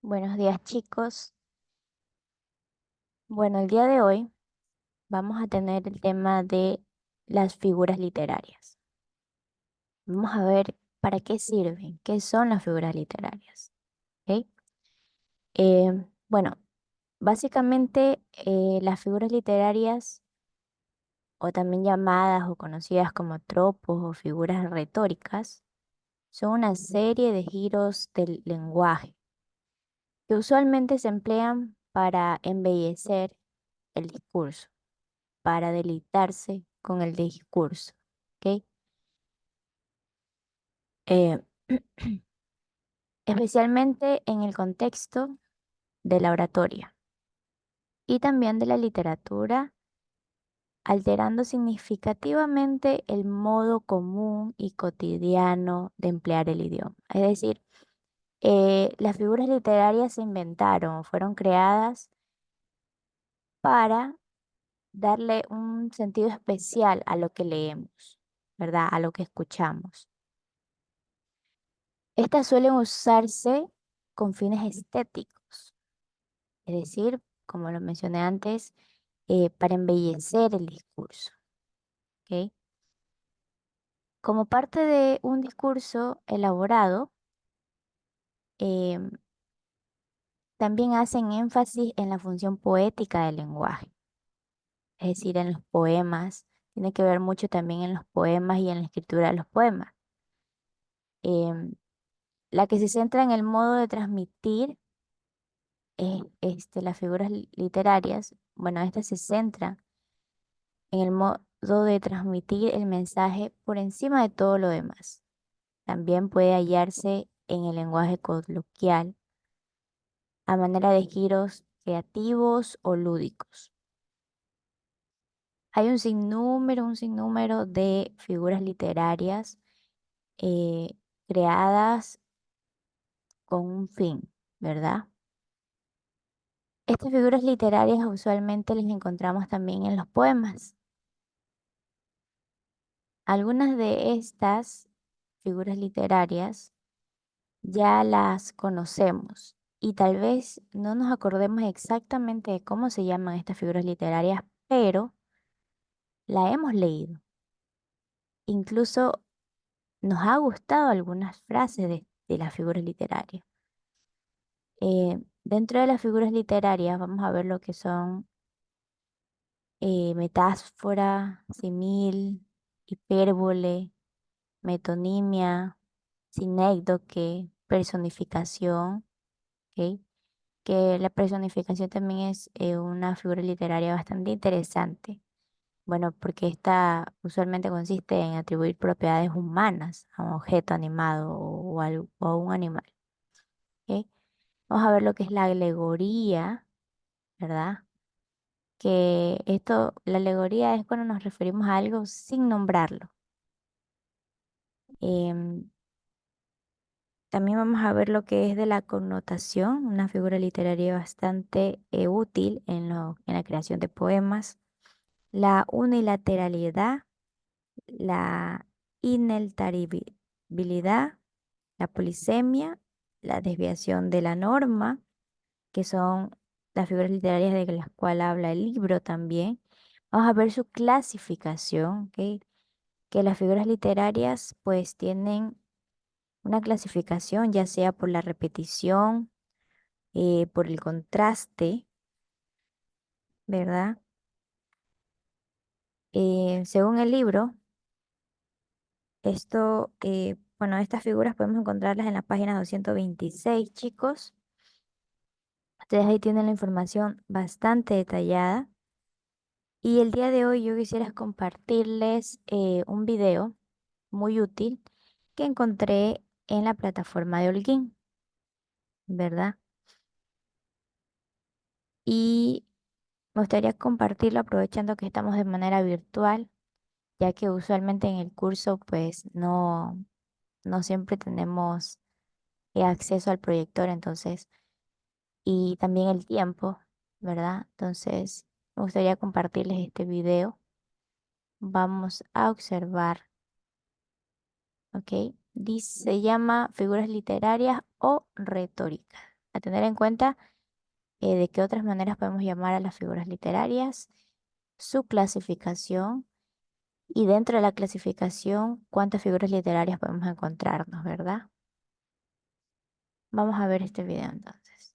Buenos días, chicos. Bueno, el día de hoy vamos a tener el tema de las figuras literarias. Vamos a ver para qué sirven, qué son las figuras literarias. ¿Ok? Bueno, básicamente las figuras literarias, o también llamadas o conocidas como tropos o figuras retóricas, son una serie de giros del lenguaje que usualmente se emplean para embellecer el discurso, para deleitarse con el discurso, ¿ok? Eh, especialmente en el contexto de la oratoria y también de la literatura, alterando significativamente el modo común y cotidiano de emplear el idioma. Es decir, las figuras literarias se inventaron, fueron creadas para darle un sentido especial a lo que leemos, ¿verdad? A lo que escuchamos. Estas suelen usarse con fines estéticos, es decir, como lo mencioné antes, para embellecer el discurso, ¿ok? Como parte de un discurso elaborado, em, también hacen énfasis en la función poética del lenguaje, es decir, en los poemas. Tiene que ver mucho también en los poemas y en la escritura de los poemas. Em, la que se centra en el modo de transmitir las figuras literarias. Bueno, estas se centran en el modo de transmitir el mensaje por encima de todo lo demás. También puede hallarse en el lenguaje coloquial a manera de giros creativos o lúdicos. Hay un sinnúmero de figuras literarias eh, creadas con un fin, ¿verdad? Estas figuras literarias usualmente las encontramos también en los poemas. Algunas de estas figuras literarias ya las conocemos y tal vez no nos acordemos exactamente de cómo se llaman estas figuras literarias, pero la hemos leído. Incluso nos ha gustado algunas frases de las figuras literarias. Dentro de las figuras literarias vamos a ver lo que son metáfora, simil, hipérbole, metonimia, sinécdoque, personificación, ¿ok? Que la personificación también es una figura literaria bastante interesante. Bueno, porque esta usualmente consiste en atribuir propiedades humanas a un objeto animado o a un animal. ¿Ok? Vamos a ver lo que es la alegoría, ¿verdad? Que esto, la alegoría es cuando nos referimos a algo sin nombrarlo. Em, También vamos a ver lo que es de la connotación, una figura literaria bastante útil en la creación de poemas. La unilateralidad, la inalterabilidad, la polisemia, la desviación de la norma, que son las figuras literarias de las cuales habla el libro también. Vamos a ver su clasificación, ¿ok? Que las figuras literarias pues tienen una clasificación ya sea por la repetición, por el contraste, ¿verdad? Según el libro, bueno, estas figuras podemos encontrarlas en la página 226, chicos. Ustedes ahí tienen la información bastante detallada. Y el día de hoy yo quisiera compartirles un video muy útil que encontré en la plataforma de Holguín, ¿verdad? Y me gustaría compartirlo aprovechando que estamos de manera virtual, ya que usualmente en el curso pues no siempre tenemos acceso al proyector, entonces, y también el tiempo, ¿verdad? Entonces, me gustaría compartirles este video. Vamos a observar, ¿ok? Dice, se llama figuras literarias o retórica. A tener en cuenta de qué otras maneras podemos llamar a las figuras literarias, su clasificación y dentro de la clasificación, cuántas figuras literarias podemos encontrarnos, ¿verdad? Vamos a ver este video entonces.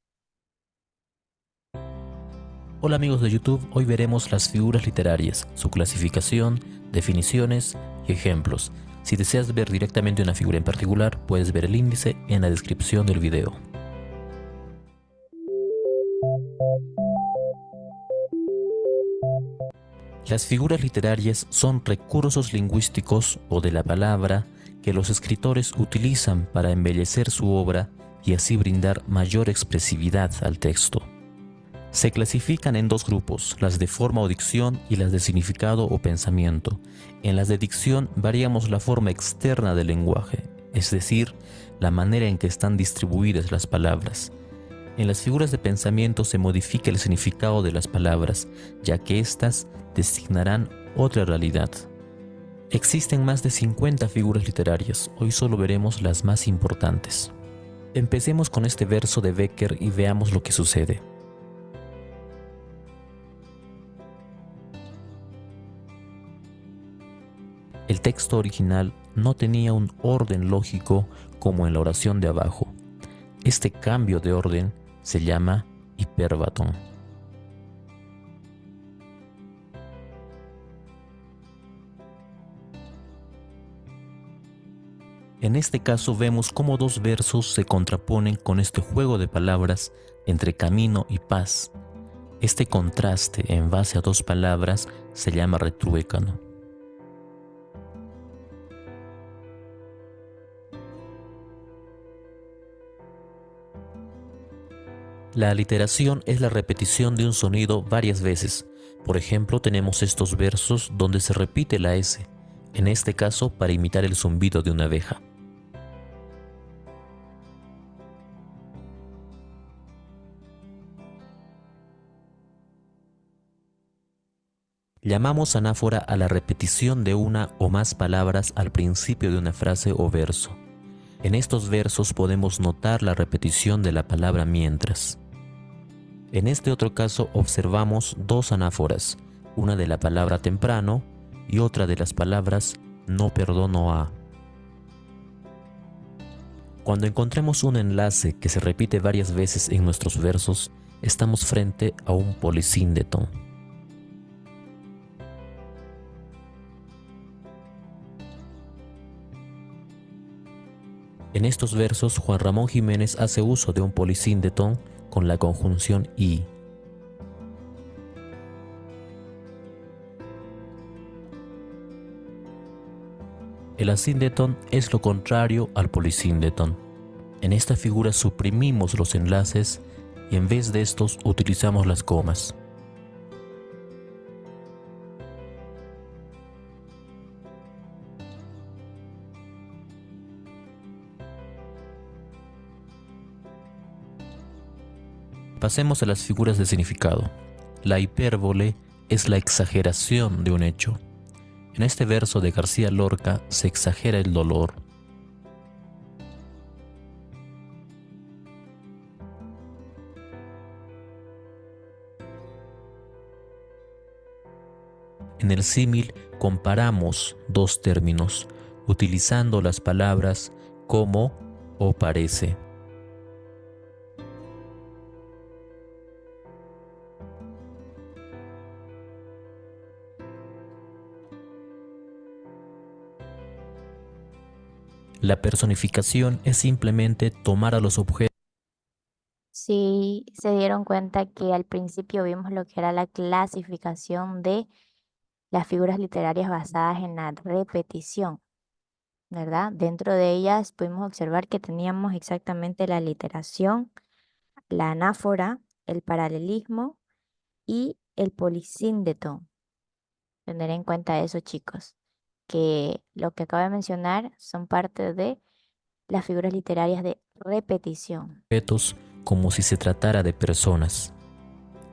Hola amigos de YouTube, hoy veremos las figuras literarias, su clasificación, definiciones y ejemplos. Si deseas ver directamente una figura en particular, puedes ver el índice en la descripción del video. Las figuras literarias son recursos lingüísticos o de la palabra que los escritores utilizan para embellecer su obra y así brindar mayor expresividad al texto. Se clasifican en dos grupos, las de forma o dicción y las de significado o pensamiento. En las de dicción variamos la forma externa del lenguaje, es decir, la manera en que están distribuidas las palabras. En las figuras de pensamiento se modifica el significado de las palabras, ya que éstas designarán otra realidad. Existen más de 50 figuras literarias, hoy solo veremos las más importantes. Empecemos con este verso de Becker y veamos lo que sucede. El texto original no tenía un orden lógico como en la oración de abajo. Este cambio de orden se llama hipérbaton. En este caso vemos cómo dos versos se contraponen con este juego de palabras entre camino y paz. Este contraste en base a dos palabras se llama retruécano. La aliteración es la repetición de un sonido varias veces. Por ejemplo, tenemos estos versos donde se repite la S, en este caso para imitar el zumbido de una abeja. Llamamos anáfora a la repetición de una o más palabras al principio de una frase o verso. En estos versos podemos notar la repetición de la palabra mientras. En este otro caso observamos dos anáforas, una de la palabra temprano y otra de las palabras no perdono a. Cuando encontremos un enlace que se repite varias veces en nuestros versos, estamos frente a un polisíndeton. En estos versos, Juan Ramón Jiménez hace uso de un polisíndeton con la conjunción y. El asíndeton es lo contrario al polisíndeton. En esta figura suprimimos los enlaces y en vez de estos utilizamos las comas. Pasemos a las figuras de significado. La hipérbole es la exageración de un hecho. En este verso de García Lorca se exagera el dolor. En el símil comparamos dos términos, utilizando las palabras como o parece. La personificación es simplemente tomar a los objetos. Si se dieron cuenta que al principio vimos lo que era la clasificación de las figuras literarias basadas en la repetición, ¿verdad? Dentro de ellas pudimos observar que teníamos exactamente la literación, la anáfora, el paralelismo y el polisíndeton. Tener en cuenta eso, chicos, que lo que acabo de mencionar son parte de las figuras literarias de repetición. Como si se tratara de personas.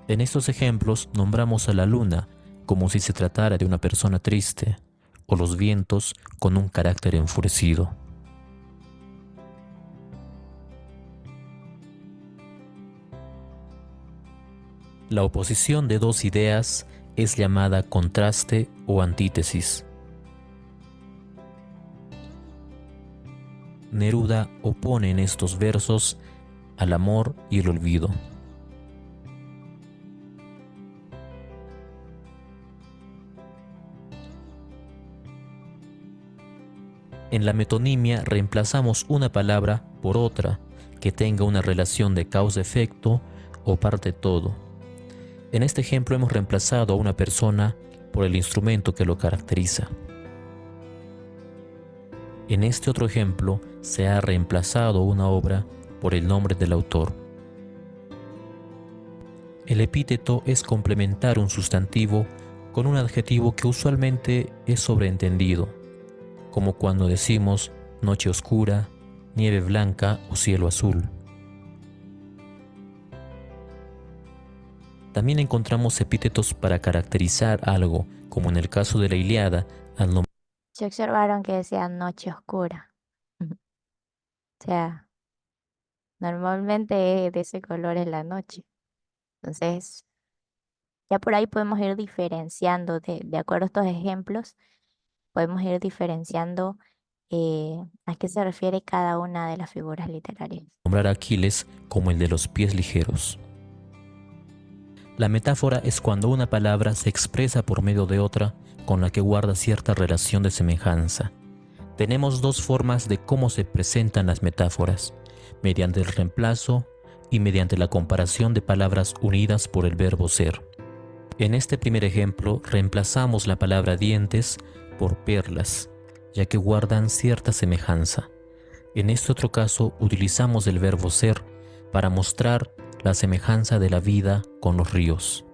En estos ejemplos nombramos a la luna como si se tratara de una persona triste, o los vientos con un carácter enfurecido. La oposición de dos ideas es llamada contraste o antítesis. Neruda opone en estos versos al amor y el olvido. En la metonimia reemplazamos una palabra por otra que tenga una relación de causa-efecto o parte-todo. En este ejemplo hemos reemplazado a una persona por el instrumento que lo caracteriza. En este otro ejemplo se ha reemplazado una obra por el nombre del autor. El epíteto es complementar un sustantivo con un adjetivo que usualmente es sobreentendido, como cuando decimos noche oscura, nieve blanca o cielo azul. También encontramos epítetos para caracterizar algo, como en el caso de la Ilíada, al nombrar. Se observaron que decía noche oscura. Ujú. O sea, normalmente de ese color es la noche. Entonces, ya por ahí podemos ir diferenciando, de acuerdo a estos ejemplos, podemos ir diferenciando a qué se refiere cada una de las figuras literarias. Nombrar a Aquiles como el de los pies ligeros. La metáfora es cuando una palabra se expresa por medio de otra con la que guarda cierta relación de semejanza. Tenemos dos formas de cómo se presentan las metáforas, mediante el reemplazo y mediante la comparación de palabras unidas por el verbo ser. En este primer ejemplo reemplazamos la palabra dientes por perlas, ya que guardan cierta semejanza. En este otro caso utilizamos el verbo ser para mostrar la semejanza de la vida con los ríos.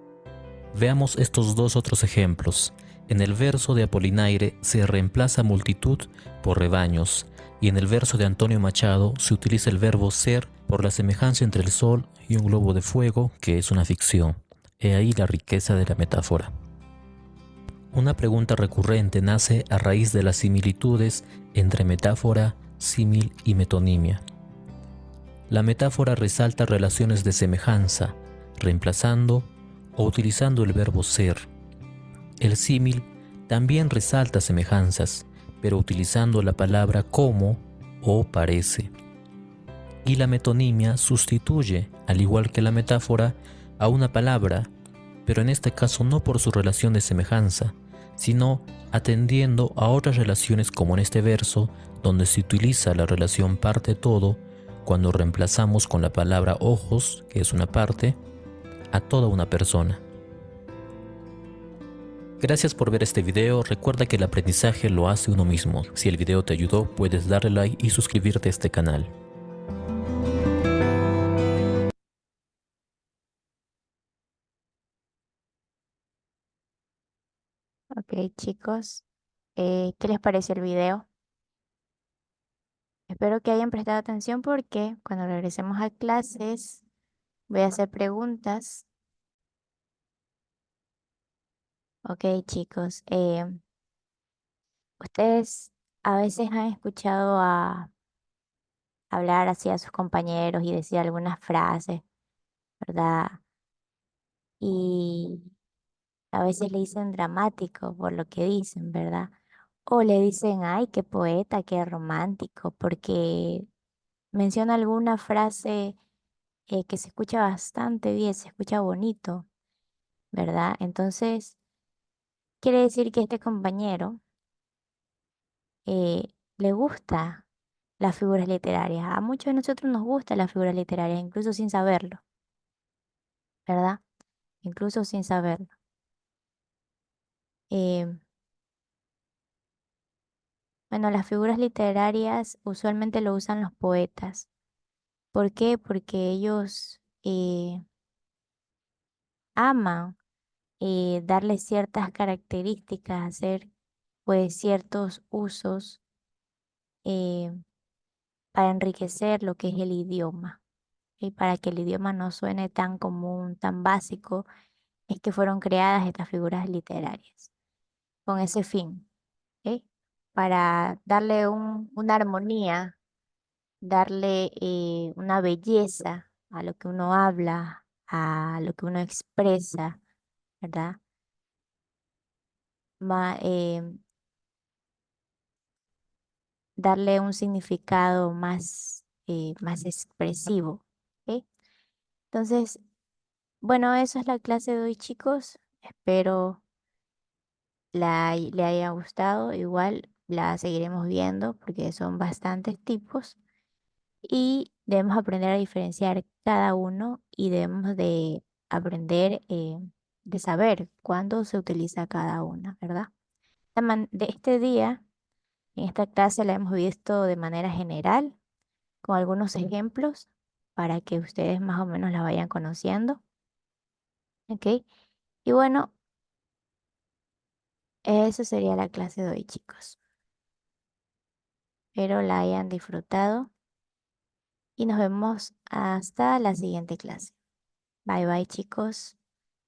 Veamos estos dos otros ejemplos. En el verso de Apolinaire se reemplaza multitud por rebaños, y en el verso de Antonio Machado se utiliza el verbo ser por la semejanza entre el sol y un globo de fuego, que es una ficción. He ahí la riqueza de la metáfora. Una pregunta recurrente nace a raíz de las similitudes entre metáfora, símil y metonimia. La metáfora resalta relaciones de semejanza, reemplazando o utilizando el verbo ser. El símil también resalta semejanzas, pero utilizando la palabra como o parece. Y la metonimia sustituye, al igual que la metáfora, a una palabra, pero en este caso no por su relación de semejanza, sino atendiendo a otras relaciones como en este verso, donde se utiliza la relación parte-todo cuando reemplazamos con la palabra ojos, que es una parte, a toda una persona. Gracias por ver este video, recuerda que el aprendizaje lo hace uno mismo. Si el video te ayudó, puedes darle like y suscribirte a este canal. Ok, chicos, ¿qué les pareció el video? Espero que hayan prestado atención porque cuando regresemos a clases voy a hacer preguntas. Ok, chicos, ustedes a veces han escuchado a hablar así a sus compañeros y decir algunas frases, ¿verdad? Y a veces le dicen dramático por lo que dicen, ¿verdad? O le dicen, ay, qué poeta, qué romántico, porque menciona alguna frase que se escucha bastante bien, se escucha bonito, ¿verdad? Entonces, quiere decir que este compañero le gusta las figuras literarias. A muchos de nosotros nos gustan las figuras literarias, incluso sin saberlo, ¿verdad? Incluso sin saberlo. Eh, bueno, las figuras literarias usualmente lo usan los poetas. ¿Por qué? Porque ellos aman darle ciertas características, hacer pues ciertos usos eh, para enriquecer lo que es el idioma. Y para que el idioma no suene tan común, tan básico, es que fueron creadas estas figuras literarias con ese fin, ¿ok? Para darle una armonía, darle una belleza a lo que uno habla, a lo que uno expresa, ¿verdad? Ma- eh, Darle un significado más, más expresivo. ¿Ok? Entonces, bueno, eso es la clase de hoy, chicos. Espero le haya gustado. Igual la seguiremos viendo porque son bastantes tipos y debemos aprender a diferenciar cada uno y debemos de aprender, de saber cuándo se utiliza cada una, ¿verdad? De este día, en esta clase la hemos visto de manera general, con algunos ejemplos para que ustedes más o menos la vayan conociendo, ¿ok? Y bueno, eso sería la clase de hoy, chicos. Espero la hayan disfrutado y nos vemos hasta la siguiente clase. Bye bye, chicos.